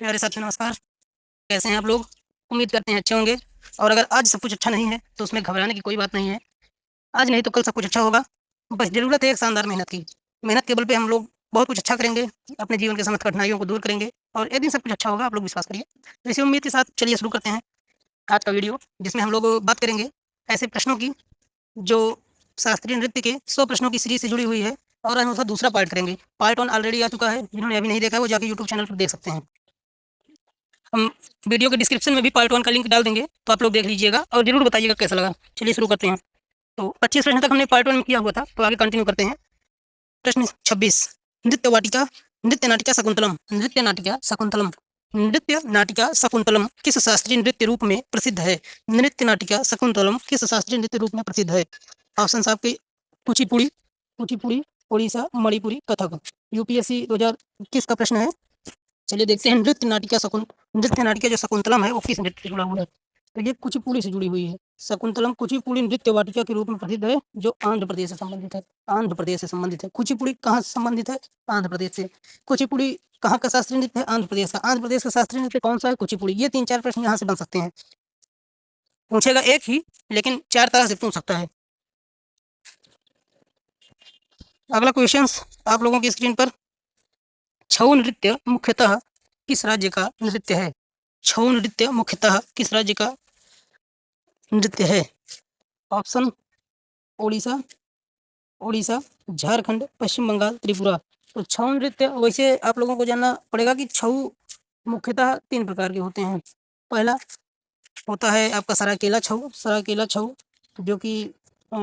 प्यारे साथियों नमस्कार। कैसे हैं आप लोग? उम्मीद करते हैं अच्छे होंगे। और अगर आज सब कुछ अच्छा नहीं है तो उसमें घबराने की कोई बात नहीं है। आज नहीं तो कल सब कुछ अच्छा होगा। बस ज़रूरत है एक शानदार मेहनत की। मेहनत के बल पे हम लोग बहुत कुछ अच्छा करेंगे, अपने जीवन के समस्त कठिनाइयों को दूर करेंगे और एक दिन सब कुछ अच्छा होगा, आप लोग विश्वास करिए। तो इसी उम्मीद के साथ चलिए शुरू करते हैं आज का वीडियो, जिसमें हम लोग बात करेंगे ऐसे प्रश्नों की जो शास्त्रीय नृत्य के 100 प्रश्नों की सीरीज़ से जुड़ी हुई है। और हम उसका दूसरा पार्ट करेंगे। पार्ट 1 ऑलरेडी आ चुका है, जिन्होंने अभी नहीं देखा है वो जाके यूट्यूब चैनल पर देख सकते हैं। हम वीडियो के डिस्क्रिप्शन में भी पार्ट 1 का लिंक डाल देंगे, तो आप लोग देख लीजिएगा और ज़रूर बताइएगा कैसा लगा। चलिए शुरू करते हैं। तो 25 प्रश्न तक हमने पार्ट 1 में किया हुआ था, तो आगे कंटिन्यू करते हैं। प्रश्न 26, नृत्य वाटिका, नृत्य नाटिका शकुंतलम, नृत्य नाटिका शकुंतलम, नृत्य नाटिका शकुंतलम किस शास्त्रीय नृत्य रूप में प्रसिद्ध है? नृत्य नाटिका शकुंतलम किस शास्त्रीय नृत्य रूप में प्रसिद्ध है? ऑप्शन आपके कुचिपुड़ी, कुचिपुड़ी, उड़ीसा, मणिपुरी, कथक। यूपीएससी 2021 का प्रश्न है। चलिए देखते हैं नृत्य नाटिका जो शकुंतलम है वो किस नृत्य से जुड़ा हुआ है। तो ये कुचिपुड़ी से जुड़ी हुई है। शकुंतलम कुचिपुड़ी नृत्य वाटिका के रूप में प्रसिद्ध है, जो आंध्र प्रदेश से संबंधित है। आंध्र प्रदेश से संबंधित है। कुचिपुड़ी कहाँ से संबंधित है? आंध्र प्रदेश से। कुचिपुड़ी कहाँ का शास्त्रीय नृत्य है? आंध्र प्रदेश का। आंध्र प्रदेश का शास्त्रीय नृत्य कौन सा है? कुचिपुड़ी। ये 3-4 प्रश्न यहाँ से बन सकते हैं। पूछेगा एक ही, लेकिन 4 तरह से पूछ सकता है। अगला क्वेश्चन आप लोगों की स्क्रीन पर, छऊ नृत्य मुख्यतः किस राज्य का नृत्य है? छऊ नृत्य मुख्यतः किस राज्य का नृत्य है? ऑप्शन ओडिशा, उड़ीसा, झारखंड, पश्चिम बंगाल, त्रिपुरा। तो छऊ नृत्य वैसे आप लोगों को जानना पड़ेगा कि छऊ मुख्यतः 3 प्रकार के होते हैं। पहला होता है आपका सरायकेला छऊ, सरायकेला छऊ जो कि अ,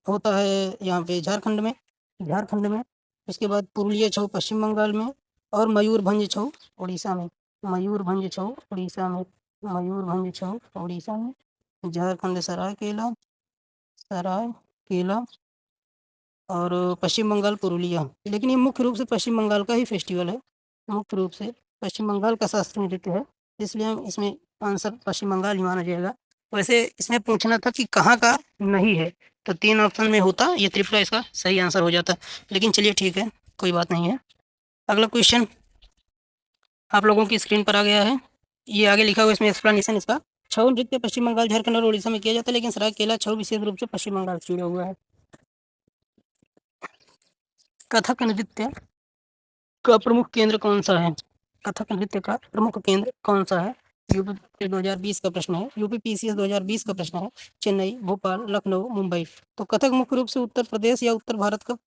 होता है यहाँ पे झारखंड में। उसके बाद पुरुलिया छऊ पश्चिम बंगाल में, और मयूरभंज छऊ उड़ीसा में। मयूरभंज छऊ उड़ीसा में, मयूरभंज छऊ उड़ीसा में। झारखंड सरायकेला और पश्चिम बंगाल पुरुलिया। लेकिन ये मुख्य रूप से पश्चिम बंगाल का ही फेस्टिवल है। मुख्य रूप से पश्चिम बंगाल का शास्त्रीय नृत्य है, इसलिए हम इसमें आंसर पश्चिम बंगाल ही माना जाएगा। वैसे इसमें पूछना था कि कहाँ का नहीं है, तो 3 ऑप्शन में होता ये त्रिपुरा इसका सही आंसर हो जाता। लेकिन चलिए ठीक है, कोई बात नहीं है। अगला क्वेश्चन आप लोगों की स्क्रीन पर आ गया है। ये आगे लिखा हुआ इसमें एक्सप्लेनेशन इसका। छऊ नृत्य पश्चिम बंगाल, झारखंड और उड़ीसा में किया जाता है, लेकिन सरायकेला छऊ विशेष रूप से पश्चिम बंगाल से जुड़ा हुआ है। कथक नृत्य का प्रमुख केंद्र कौन सा है? कथक नृत्य का प्रमुख केंद्र कौन सा है? यूपी 2020 का प्रश्न है। यूपी पीसीएस 2020 का प्रश्न है। चेन्नई, भोपाल, लखनऊ, मुंबई। तो कथक मुख्य रूप से उत्तर प्रदेश या उत्तर भारत का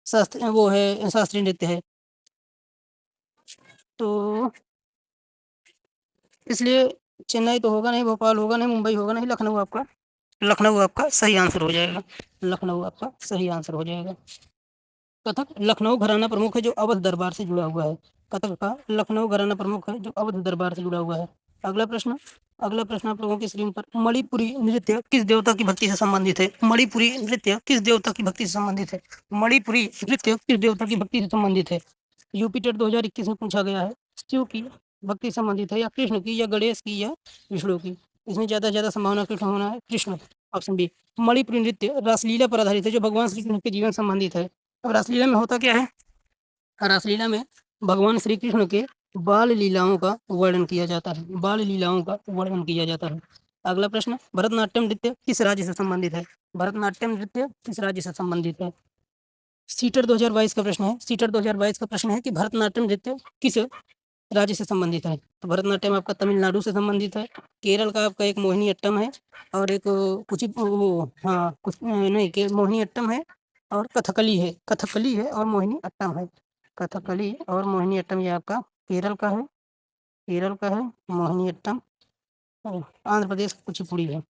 शास्त्रीय नृत्य है। तो इसलिए चेन्नई तो होगा नहीं, भोपाल होगा नहीं, मुंबई होगा नहीं, लखनऊ आपका सही आंसर हो जाएगा। लखनऊ आपका सही आंसर हो जाएगा। कथक लखनऊ घराना प्रमुख है जो अवध दरबार से जुड़ा हुआ है। कथक का लखनऊ घराना प्रमुख है जो अवध दरबार से जुड़ा हुआ है। अगला प्रश्न अगला प्रश्न आप लोगों की स्क्रीन पर, मणिपुरी नृत्य किस देवता की भक्ति से संबंधित है? मणिपुरी नृत्य किस देवता की भक्ति से संबंधित है? मणिपुरी नृत्य किस देवता की भक्ति से संबंधित है? यूपी टेट 2021 में पूछा गया है। शिव की भक्ति से संबंधित है, या कृष्ण की, या गणेश की, या विष्णु की? इसमें ज़्यादा संभावना कृष्ण होना है, कृष्ण। Option B. मणिपुरी नृत्य रासलीला पर आधारित है, जो भगवान श्री कृष्ण के जीवन से संबंधित है। अब रासलीला में होता क्या है? रासलीला में भगवान श्री कृष्ण के बाल लीलाओं का वर्णन किया जाता है। बाल लीलाओं का वर्णन किया जाता है। अगला प्रश्न, भरतनाट्यम नृत्य किस राज्य से संबंधित है? भरतनाट्यम नृत्य किस राज्य से संबंधित है? सीटर 2022 का प्रश्न है। सीटर 2022 का प्रश्न है कि भरतनाट्यम नृत्य किस राज्य से संबंधित है? तो भरतनाट्यम आपका तमिलनाडु से संबंधित है। केरल का आपका एक मोहिनी अट्टम है, और एक कुछ वो हाँ कुछ नहीं के मोहिनी अट्टम है, और कथकली है और मोहिनी अट्टम है। कथकली और मोहिनी अट्टम ये आपका केरल का है। मोहिनी अट्टम और आंध्र प्रदेश का कुचिपुड़ी है।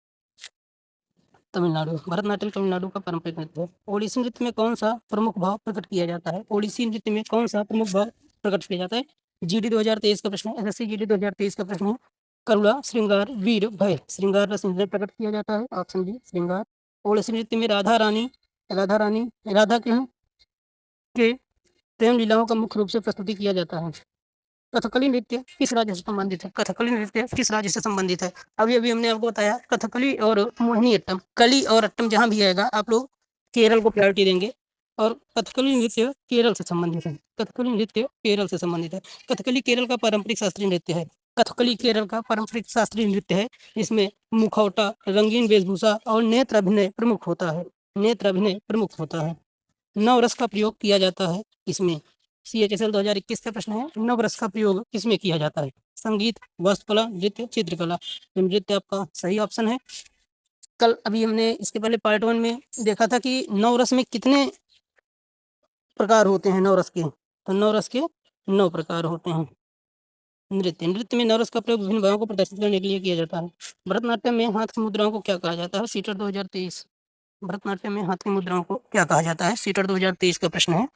तमिलनाडु, भरतनाट्यम तमिलनाडु का पारंपरिक नृत्य है। ओडिसी नृत्य में कौन सा प्रमुख भाव प्रकट किया जाता है? ओडिसी नृत्य में कौन सा प्रमुख भाव प्रकट किया जाता है? जीडी 2023 का प्रश्न है। एसएससी जीडी 2023 का प्रश्न है। करुणा, श्रृंगार, वीर, भय। श्रृंगार रस नृत्य प्रकट किया जाता है। ऑप्शन बी श्रृंगार। ओडिसी नृत्य में राधा के प्रेम लीलाओं का मुख्य रूप से प्रस्तुति किया जाता है। कथकली नृत्य किस राज्य से संबंधित है? कथकली नृत्य किस राज्य से संबंधित है? अभी अभी हमने आपको बताया कथकली और मोहिनी अट्टम। कली और अट्टम जहाँ भी आएगा आप लोग केरल को प्रायोरिटी देंगे। और कथकली नृत्य केरल से संबंधित है। कथकली नृत्य केरल से संबंधित है। कथकली केरल का पारंपरिक शास्त्रीय नृत्य है। कथकली केरल का पारंपरिक शास्त्रीय नृत्य है। इसमें मुखौटा, रंगीन वेशभूषा और नेत्र अभिनय प्रमुख होता है। नेत्र अभिनय प्रमुख होता है। नवरस का प्रयोग किया जाता है इसमें। CHSL 2021 का प्रश्न है, नवरस का प्रयोग किसमें किया जाता है? संगीत, वास्तुकला, नृत्य, चित्रकला। तो नृत्य आपका सही ऑप्शन है। कल अभी हमने इसके पहले पार्ट 1 में देखा था कि नवरस में कितने प्रकार होते हैं नवरस के। तो नवरस के 9 प्रकार होते हैं। नृत्य में नवरस का प्रयोग विभिन्न भावों को प्रदर्शित करने के लिए किया जाता है। भरतनाट्यम में हाथ की मुद्राओं को क्या कहा जाता है? सीटर 2023। भरतनाट्यम में हाथ की मुद्राओं को क्या कहा जाता है? सीटर 2023 का प्रश्न है।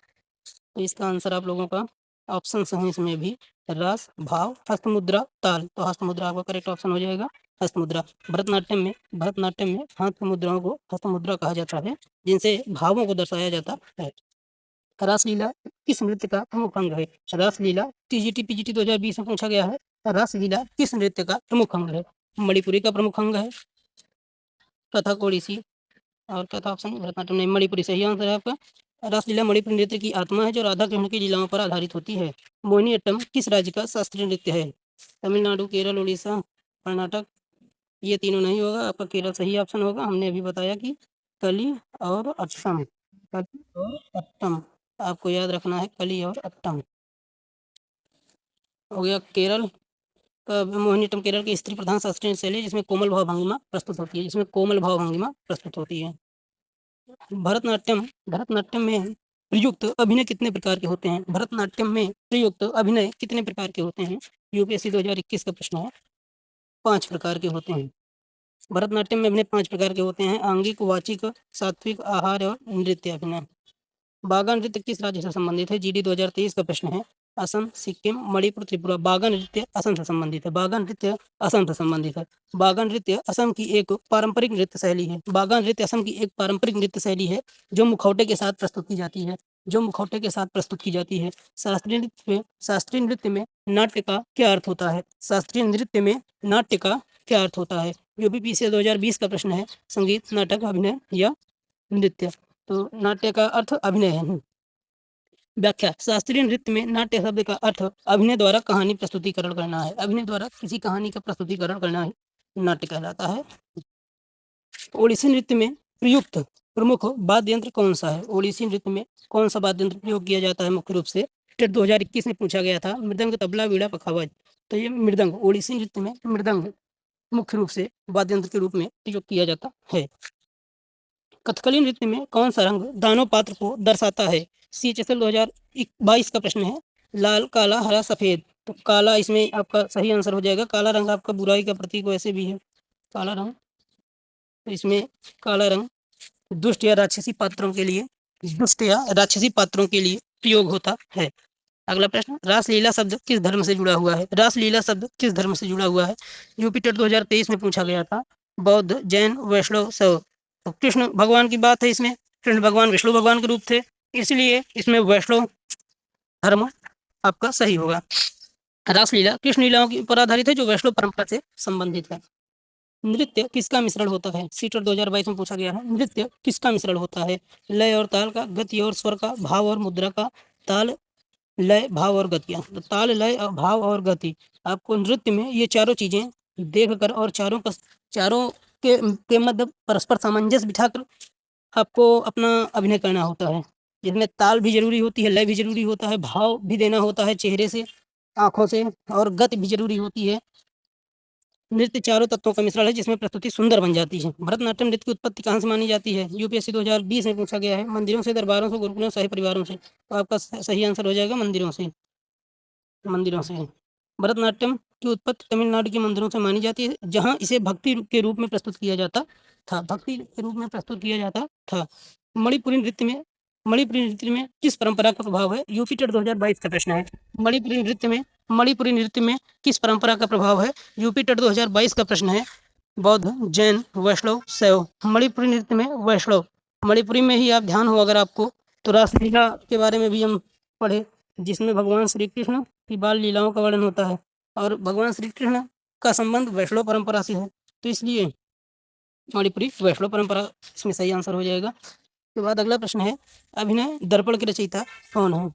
तो इसका आंसर आप लोगों का ऑप्शन है इसमें भी, रास, भाव, हस्त मुद्रा, ताल। तो हस्त मुद्रा आपका करेक्ट ऑप्शन हो जाएगा, हस्त मुद्रा। भरतनाट्यम में हाथ की मुद्राओं को हस्त मुद्रा कहा जाता है, जिनसे भावों को दर्शाया जाता है। रासलीला किस नृत्य का प्रमुख अंग है? रासलीला TGT PGT 2020 में पूछा गया है। रासलीला किस नृत्य का प्रमुख अंग है? मणिपुरी का प्रमुख अंग है, कथक, ओडिसी और चौथा ऑप्शन भरतनाट्यम नहीं, मणिपुरी सही आंसर है आपका। रासलीला मणिपुरी नृत्य की आत्मा है जो राधा कृष्ण की लीलाओं पर आधारित होती है। मोहिनीअट्टम किस राज्य का शास्त्रीय नृत्य है? तमिलनाडु, केरल, उड़ीसा, कर्नाटक। ये तीनों नहीं होगा, आपका केरल सही ऑप्शन होगा। हमने अभी बताया कि कली और अट्टम, कली और अट्टम आपको याद रखना है, कली और अट्टम हो गया। केरल का मोहिनीअट्टम केरल की स्त्री प्रधान शास्त्रीय शैली जिसमें कोमल भाव भंगिमा प्रस्तुत होती है, जिसमें कोमल भाव भंगिमा प्रस्तुत होती है। भरतनाट्यम में प्रयुक्त अभिनय कितने प्रकार के होते हैं? भरतनाट्यम में प्रयुक्त अभिनय कितने प्रकार के होते हैं? UPSC 2021 का प्रश्न है। 5 प्रकार के होते हैं। भरतनाट्यम में अभिनय 5 प्रकार के होते हैं, आंगिक, वाचिक, सात्विक, आहार और नृत्य अभिनय। बागा नृत्य किस राज्य से संबंधित है? GD 2023 का प्रश्न है। असम, सिक्किम, मणिपुर, त्रिपुरा। बागा नृत्य असम से संबंधित है। बागा नृत्य असम से संबंधित है। बागा नृत्य असम की एक पारंपरिक नृत्य शैली है। बागा नृत्य असम की एक पारंपरिक नृत्य शैली है जो मुखौटे के साथ प्रस्तुत की जाती है। जो मुखौटे के साथ प्रस्तुत की जाती है। शास्त्रीय नृत्य में नाट्य का क्या अर्थ होता है? शास्त्रीय नृत्य में नाट्य का क्या अर्थ होता है? UPSC 2020 का प्रश्न है। संगीत, नाटक, अभिनय या नृत्य। तो नाट्य का अर्थ अभिनय है। व्याख्या, शास्त्रीय नृत्य में नाट्य शब्द का अर्थ अभिनय द्वारा कहानी प्रस्तुतिकरण करना है। अभिनय द्वारा किसी कहानी का प्रस्तुतिकरण करना ही नाट्य कहलाता है। ओडिसी नृत्य में प्रयुक्त प्रमुख वाद्य यंत्र कौन सा है? ओडिसी नृत्य में कौन सा वाद्य यंत्र प्रयोग किया जाता है मुख्य रूप से? टेट 2021 में पूछा गया था। मृदंग, तबला, वीणा, पखावज। तो ये मृदंग, ओडिसी नृत्य में मृदंग मुख्य रूप से वाद्य यंत्र के रूप में प्रयोग किया जाता है। कथकली नृत्य में कौन सा रंग दानव पात्र को दर्शाता है? CHSL 2022 का प्रश्न है। लाल, काला, हरा, सफेद। तो काला इसमें आपका सही आंसर हो जाएगा। काला रंग आपका बुराई का प्रतीक वैसे भी है, काला रंग। तो इसमें काला रंग दुष्ट या राक्षसी पात्रों के लिए प्रयोग होता है। अगला प्रश्न, रासलीला शब्द किस धर्म से जुड़ा हुआ है? रासलीला शब्द किस धर्म से जुड़ा हुआ है? यूपी टेट 2023 में पूछा गया था। बौद्ध, जैन, वैष्णव, शैव। तो कृष्ण भगवान की बात है इसमें। कृष्ण भगवान विष्णु भगवान के रूप थे, इसलिए इसमें वैष्णव धर्म आपका सही होगा। रासलीला कृष्ण लीलाओं के ऊपर आधारित है जो वैष्णव परंपरा से संबंधित है। नृत्य किसका मिश्रण होता है? सीटर 2022 में पूछा गया है। नृत्य किसका मिश्रण होता है? लय और ताल का, गति और स्वर का, भाव और मुद्रा का। ताल, लय, भाव और गतियाँ। तो ताल, लय और भाव और गति। आपको नृत्य में ये चारों चीजें देखकर और चारों के मध्य परस्पर सामंजस्य बिठाकर आपको अपना अभिनय करना होता है, जिसमें ताल भी जरूरी होती है, लय भी जरूरी होता है, भाव भी देना होता है चेहरे से, आंखों से, और गति भी जरूरी होती है। नृत्य चारों तत्वों का मिश्रण है जिसमें प्रस्तुति सुंदर बन जाती है। भरतनाट्यम नृत्य की उत्पत्ति कहाँ से मानी जाती है? UPSC 2020 में पूछा गया है। मंदिरों से, दरबारों से, गुरुकुलों, शाही परिवारों से। तो आपका सही आंसर हो जाएगा मंदिरों से। भरतनाट्यम की उत्पत्ति तमिलनाडु के मंदिरों से मानी जाती है, जहाँ इसे भक्ति के रूप में प्रस्तुत किया जाता था। मणिपुरी नृत्य में किस परंपरा का प्रभाव है? यूपी टेट 2022 का प्रश्न है। मणिपुरी नृत्य में किस परंपरा का प्रभाव है? यूपी टेट 2022 का प्रश्न है। बौद्ध, जैन, वैष्णव, शैव। मणिपुरी नृत्य में वैष्णव। मणिपुरी में ही आप ध्यान हो अगर आपको, तो रासलीला के बारे में भी हम पढ़े, जिसमें भगवान श्री कृष्ण की बाल लीलाओं का वर्णन होता है, और भगवान श्री कृष्ण का संबंध वैष्णव परंपरा से है, तो इसलिए मणिपुरी वैष्णव परंपरा इसमें सही आंसर हो जाएगा। उसके बाद अगला प्रश्न है, अभिनय दर्पण के रचयिता कौन है?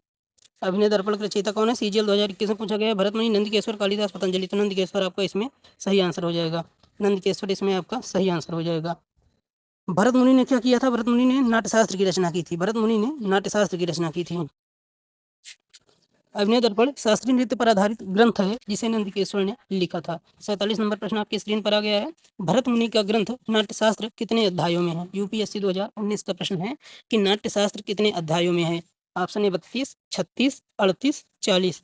अभिनय दर्पण के रचयिता कौन है? सीजीएल 2021 में पूछा गया है। भरत मुनि, नंदकेश्वर, कालिदास, पतंजलि। तो नंदकेश्वर आपका इसमें सही आंसर हो जाएगा। नंदकेश्वर इसमें आपका सही आंसर हो जाएगा। भरत मुनि ने क्या किया था? भरत मुनि ने नाट्यशास्त्र की रचना की थी। भरत मुनि ने नाट्यशास्त्र की रचना की थी। अभिनय दर्पण शास्त्रीय नृत्य पर आधारित ग्रंथ है जिसे नंदकेश्वर ने लिखा था। 47 नंबर प्रश्न आपकी स्क्रीन पर आ गया है। भरत मुनि का ग्रंथ नाट्यशास्त्र कितने अध्यायों में है? यूपीएससी 2019 का प्रश्न है कि नाट्यशास्त्र कितने अध्यायों में है? ऑप्शन है 32, 36, 38, 40।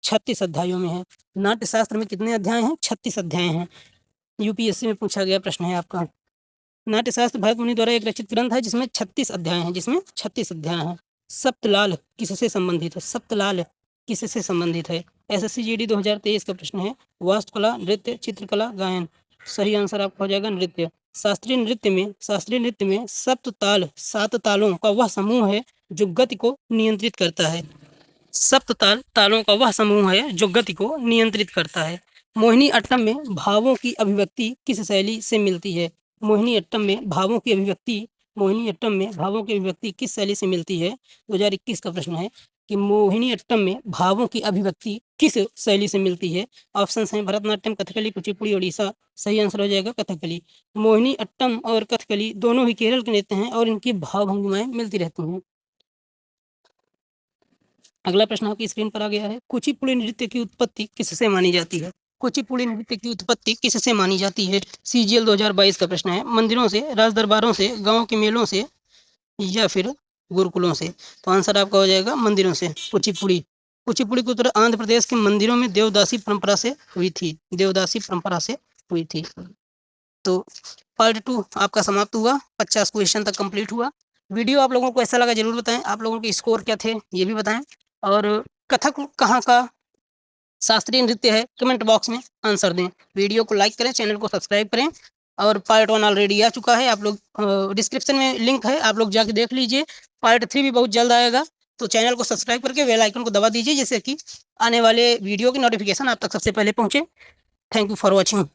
36 अध्यायों में है। नाट्यशास्त्र में कितने अध्याय हैं? 36 अध्याय हैं। यूपीएससी में पूछा गया प्रश्न है आपका। नाट्यशास्त्र भरत मुनि द्वारा एक रचित ग्रंथ है जिसमें 36 अध्याय हैं। जिसमें 36 अध्याय हैं। सप्तलाल किससे संबंधित है? सप्तलाल किससे संबंधित है? एसएससी जीडी 2023 का प्रश्न है। वास्तुकला, नृत्य, चित्रकला, गायन। सही आंसर आपका हो जाएगा नृत्य। शास्त्रीय नृत्य में सप्तताल 7 तालों का वह समूह है जो गति को नियंत्रित करता है। सप्तताल तालों का वह समूह है जो गति को नियंत्रित करता है। मोहिनी अट्टम में भावों की अभिव्यक्ति किस शैली से मिलती है? मोहिनी अट्टम में भावों की अभिव्यक्ति किस शैली से मिलती है? 2021 का प्रश्न है कि मोहिनी अट्टम में भावों की अभिव्यक्ति किस शैली से मिलती है? ऑप्शन हैं भरतनाट्यम, कथकली, कुचिपुड़ी, ओडिशा। सही आंसर हो जाएगा कथकली। मोहिनी अट्टम और कथकली दोनों ही केरल के नृत्य हैं और इनकी भाव भंगिमाएं मिलती रहती हैं। अगला प्रश्न आपकी स्क्रीन पर आ गया है। कुचिपुड़ी नृत्य की उत्पत्ति किससे मानी जाती है? कुचिपुड़ी नृत्य की उत्पत्ति किससे मानी जाती है? सीजीएल 2022 का प्रश्न है। मंदिरों से, राज दरबारों से, गांव के मेलों से या फिर गुरुकुलों से? तो आंसर आपका हो जाएगा मंदिरों से। कुचिपुड़ी की उत्तर आंध्र प्रदेश के मंदिरों में देवदासी परंपरा से हुई थी। देवदासी परंपरा से हुई थी। तो पार्ट 2 आपका समाप्त हुआ। 50 क्वेश्चन तक कंप्लीट हुआ। वीडियो आप लोगों को ऐसा लगा जरूर बताएं। आप लोगों के स्कोर क्या थे ये भी बताएं। और कथक कहाँ का शास्त्रीय नृत्य है कमेंट बॉक्स में आंसर दें। वीडियो को लाइक करें, चैनल को सब्सक्राइब करें। और पार्ट 1 ऑलरेडी आ चुका है। आप लोग डिस्क्रिप्शन में लिंक है, आप लोग जाके देख लीजिए। पार्ट 3 भी बहुत जल्द आएगा। तो चैनल को सब्सक्राइब करके बेल आइकन को दबा दीजिए जिससे कि आने वाले वीडियो की नोटिफिकेशन आप तक सबसे पहले पहुंचे। Thank you for watching.